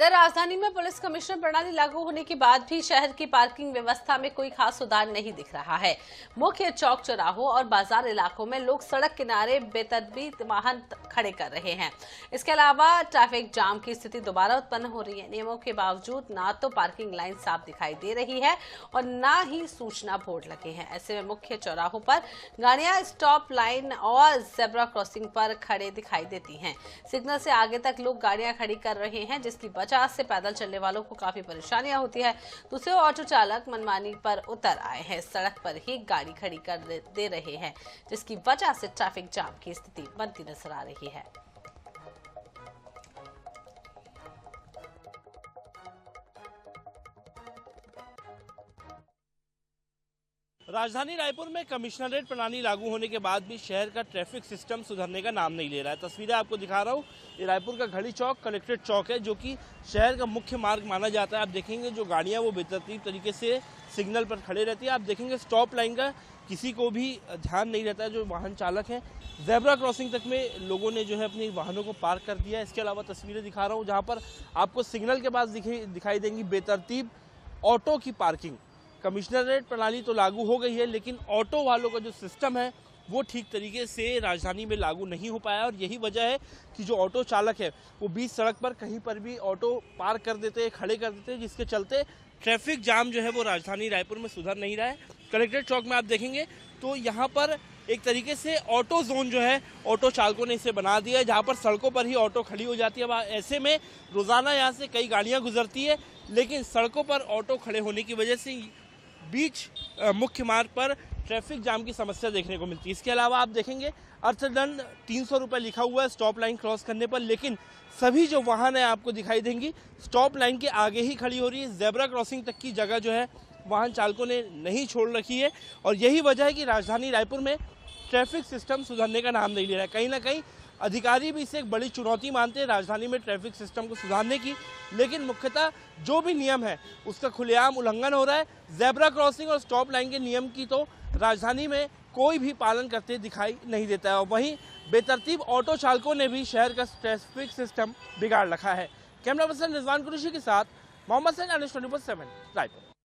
इधर राजधानी में पुलिस कमिश्नर प्रणाली लागू होने के बाद भी शहर की पार्किंग व्यवस्था में कोई खास सुधार नहीं दिख रहा है। मुख्य चौक चौराहों और बाजार इलाकों में लोग सड़क किनारे बेतरतीब वाहन खड़े कर रहे हैं। इसके अलावा ट्रैफिक जाम की स्थिति दोबारा उत्पन्न हो रही है। नियमों के बावजूद ना तो पार्किंग लाइन साफ दिखाई दे रही है और ना ही सूचना बोर्ड लगे हैं। ऐसे में मुख्य चौराहों पर गाड़ियां स्टॉप लाइन और जेब्रा क्रॉसिंग पर खड़े दिखाई देती हैं। सिग्नल से आगे तक लोग गाड़ियां खड़ी कर रहे हैं, जिसकी वजह से पैदल चलने वालों को काफी परेशानियां होती है। दूसरे ऑटो चालक मनमानी पर उतर आए हैं, सड़क पर ही गाड़ी खड़ी कर दे रहे हैं, जिसकी वजह से ट्रैफिक जाम की स्थिति बनती नजर आ रही है। राजधानी रायपुर में कमिश्नरेट प्रणाली लागू होने के बाद भी शहर का ट्रैफिक सिस्टम सुधरने का नाम नहीं ले रहा है। तस्वीरें आपको दिखा रहा हूँ, ये रायपुर का घड़ी चौक कलेक्ट्रेट चौक है, जो कि शहर का मुख्य मार्ग माना जाता है। आप देखेंगे जो गाड़ियाँ वो बेतरतीब तरीके से सिग्नल पर खड़े रहती है। आप देखेंगे स्टॉप लाइन का किसी को भी ध्यान नहीं रहता है, जो वाहन चालक हैं। जेब्रा क्रॉसिंग तक में लोगों ने जो है अपने वाहनों को पार्क कर दिया है। इसके अलावा तस्वीरें दिखा रहा हूँ जहाँ पर आपको सिग्नल के पास दिखाई देंगी बेतरतीब ऑटो की पार्किंग। कमिश्नरेट प्रणाली तो लागू हो गई है, लेकिन ऑटो वालों का जो सिस्टम है वो ठीक तरीके से राजधानी में लागू नहीं हो पाया। और यही वजह है कि जो ऑटो चालक है वो बीच सड़क पर कहीं पर भी ऑटो पार्क कर देते हैं, खड़े कर देते हैं, जिसके चलते ट्रैफिक जाम जो है वो राजधानी रायपुर में सुधर नहीं रहा है। कलेक्ट्रेट चौक में आप देखेंगे तो यहाँ पर एक तरीके से ऑटो जोन जो है ऑटो चालकों ने इसे बना दिया है, जहाँ पर सड़कों पर ही ऑटो खड़ी हो जाती है। अब ऐसे में रोजाना यहाँ से कई गाड़ियाँ गुजरती है, लेकिन सड़कों पर ऑटो खड़े होने की वजह से बीच मुख्य मार्ग पर ट्रैफिक जाम की समस्या देखने को मिलती है। इसके अलावा आप देखेंगे अर्थदंड 300 रुपये लिखा हुआ है स्टॉप लाइन क्रॉस करने पर, लेकिन सभी जो वाहन है आपको दिखाई देंगी स्टॉप लाइन के आगे ही खड़ी हो रही है। जेब्रा क्रॉसिंग तक की जगह जो है वाहन चालकों ने नहीं छोड़ रखी है। और यही वजह है कि राजधानी रायपुर में ट्रैफिक सिस्टम सुधरने का नाम नहीं ले रहा है। कहीं ना कहीं अधिकारी भी इसे एक बड़ी चुनौती मानते हैं राजधानी में ट्रैफिक सिस्टम को सुधारने की, लेकिन मुख्यतः जो भी नियम है उसका खुलेआम उल्लंघन हो रहा है। जेब्रा क्रॉसिंग और स्टॉप लाइन के नियम की तो राजधानी में कोई भी पालन करते दिखाई नहीं देता है। और वहीं बेतरतीब ऑटो चालकों ने भी शहर का ट्रैफिक सिस्टम बिगाड़ रखा है। कैमरा पर्सन रिजवान कुरैशी के साथ मोहम्मद सैन, NH 24/7 रायपुर।